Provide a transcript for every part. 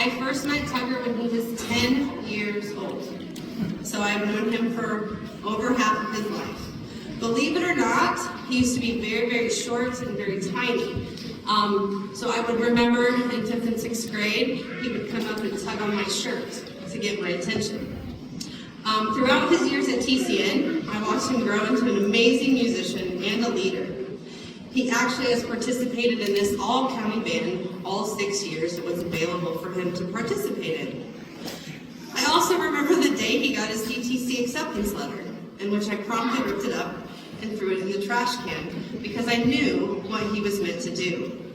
I first met Tucker when he was 10 years old. So I've known him for over half of his life. Believe it or not, he used to be very, very short and very tiny. So I would remember in 5th and 6th grade, he would come up and tug on my shirt to get my attention. Throughout his years at TCN, I watched him grow into an amazing musician and a leader. He actually has participated in this all-county band all 6 years it was available for him to participate in. I also remember the day he got his DTC acceptance letter, in which I promptly ripped it up and threw it in the trash can because I knew what he was meant to do.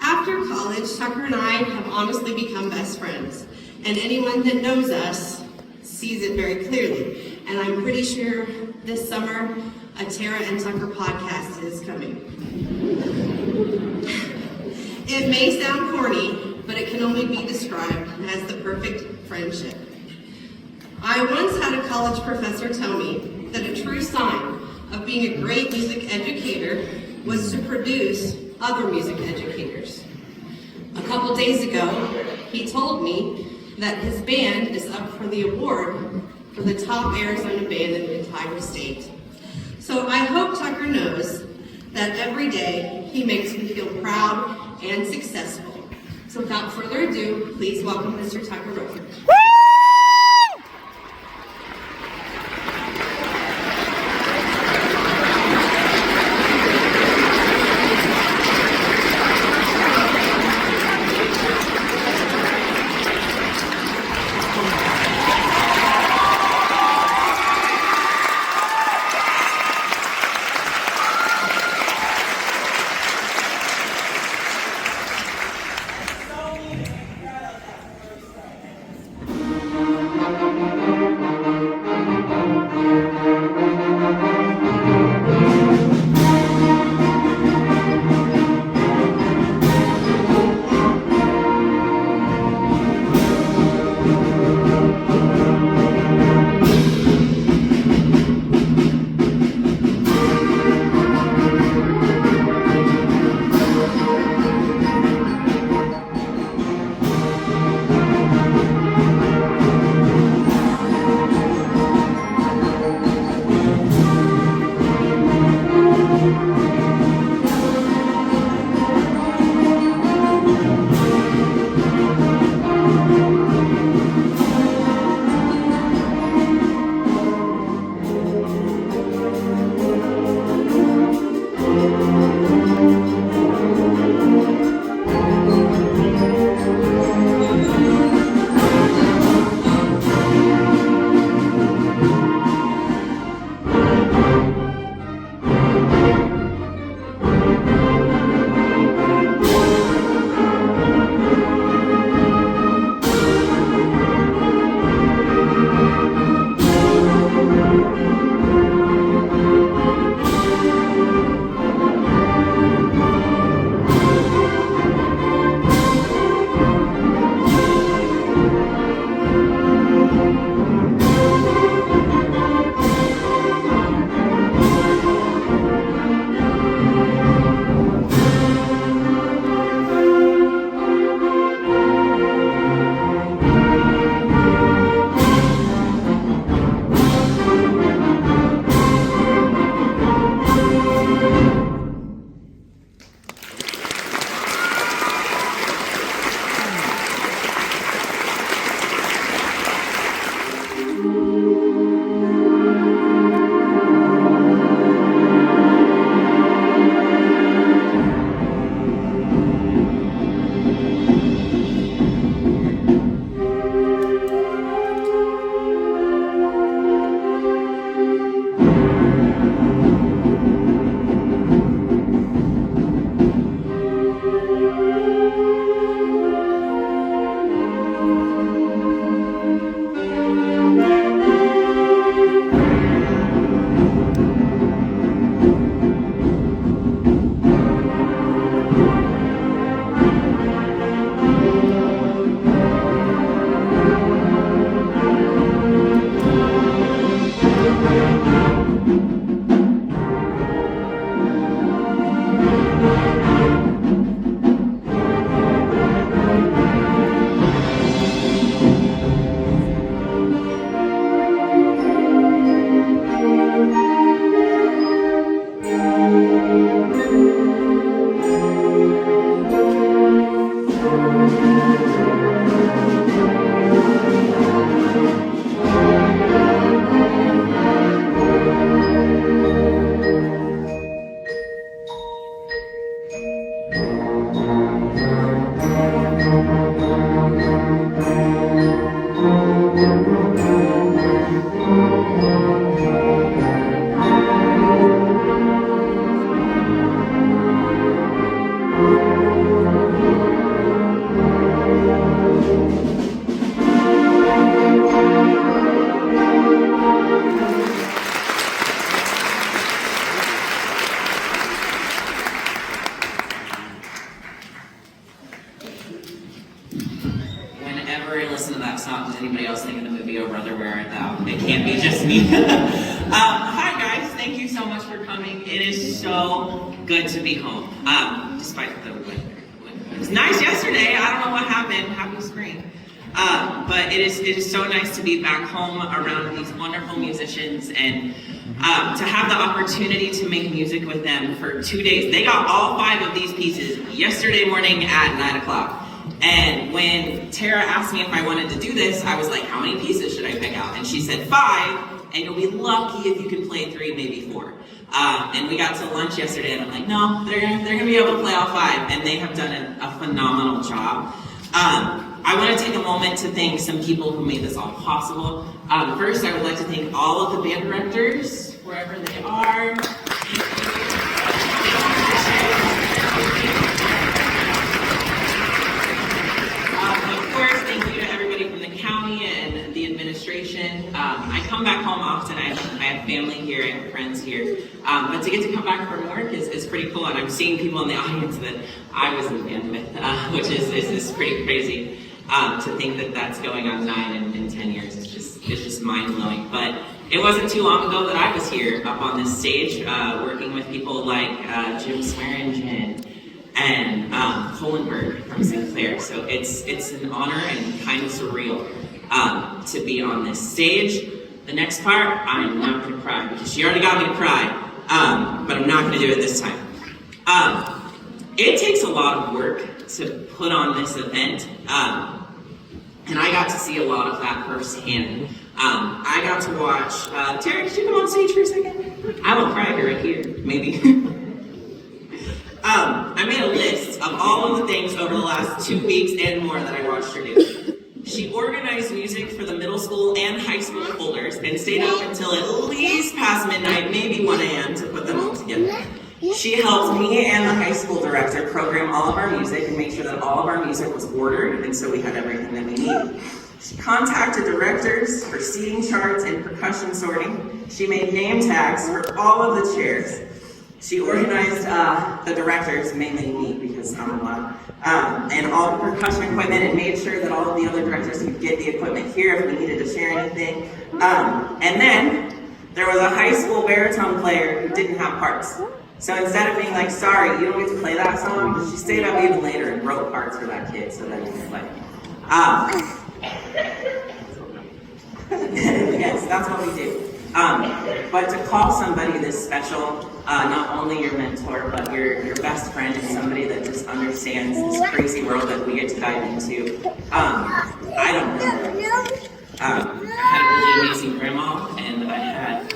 After college, Tucker and I have honestly become best friends, and anyone that knows us sees it very clearly. And I'm pretty sure this summer, a Tara and Tucker podcast is coming. It may sound corny, but it can only be described as the perfect friendship. I once had a college professor tell me that a true sign of being a great music educator was to produce other music educators. A couple days ago, he told me that his band is up for the award for the top Arizona band in the entire state. So I hope Tucker knows that every day he makes me feel proud and successful. So without further ado, please welcome Mr. Tucker Rutherford. never listen to that song. Does anybody else think of the movie Oh Brother, Where Art Thou? It can't be just me. Hi guys, thank you so much for coming. It is so good to be home, despite the weather. It was nice yesterday. I don't know what happened. Happy spring. But it is so nice to be back home around these wonderful musicians and to have the opportunity to make music with them for 2 days. They got all 5 of these pieces yesterday morning at 9 o'clock. And when Tara asked me if I wanted to do this, I was like, how many pieces should I pick out? And she said 5, and you'll be lucky if you can play 3, maybe 4. And we got to lunch yesterday, and I'm like, no, they're gonna be able to play all 5, and they have done a phenomenal job. I want to take a moment to thank some people who made this all possible. First, I would like to thank all of the band directors, wherever they are. Of course, thank you to everybody from the county and the administration. I come back home often. I have family here, I have friends here. But to get to come back from work is pretty cool, and I'm seeing people in the audience that I was in the band with, which is pretty crazy. To think that that's going on 9 and 10 years is just mind-blowing. But it wasn't too long ago that I was here up on this stage working with people like Jim Swearingen and Kohlenberg from Sinclair. So it's an honor and kind of surreal to be on this stage. The next part, I'm not going to cry because she already got me to cry, but I'm not going to do it this time. It takes a lot of work to put on this event. And I got to see a lot of that firsthand. I got to watch, Tara, could you come on stage for a second? I will cry right here, maybe. I made a list of all of the things over the last 2 weeks and more that I watched her do. She organized music for the middle school and high school folders and stayed up until at least past midnight, maybe 1 a.m. to put them all together. She helped me and the high school director program all of our music and make sure that all of our music was ordered, and so we had everything that we needed. She contacted directors for seating charts and percussion sorting. She made name tags for all of the chairs. She organized the directors, mainly me because I'm allowed, and all the percussion equipment, and made sure that all of the other directors could get the equipment here if we needed to share anything. And then there was a high school baritone player who didn't have parts. So instead of being like, sorry, you don't get to play that song, she stayed up even later and wrote parts for that kid so that he could play. Yes, that's what we do. But to call somebody this special, not only your mentor, but your best friend and somebody that just understands this crazy world that we get to dive into, I don't know. I had a really amazing grandma, and I had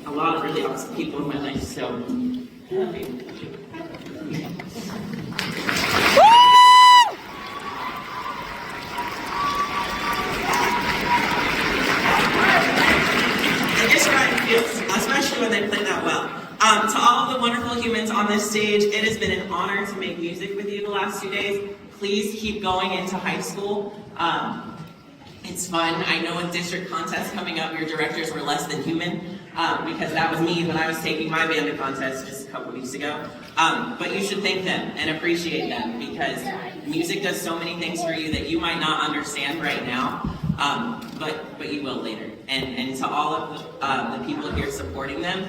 a lot of really awesome people in my life, so especially when they play that well. To all of the wonderful humans on this stage, it has been an honor to make music with you the last 2 days. Please keep going into high school. It's fun. I know with district contests coming up, your directors were less than human, because that was me when I was taking my band to contest just a couple weeks ago. But you should thank them and appreciate them, because music does so many things for you that you might not understand right now, but you will later. And to all of the people here supporting them,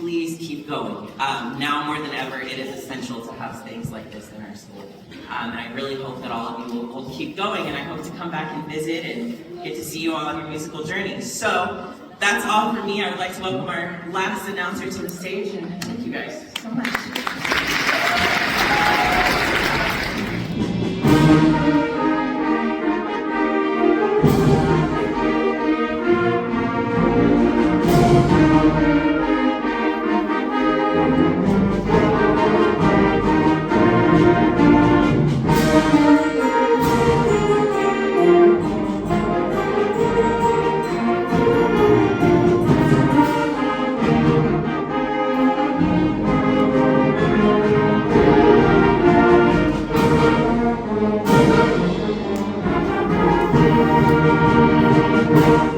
please keep going. Now more than ever, it is essential to have things like this in our school. And I really hope that all of you will keep going, and I hope to come back and visit and get to see you all on your musical journey. So that's all for me. I would like to welcome our last announcer to the stage, and thank you guys so much. Thank you.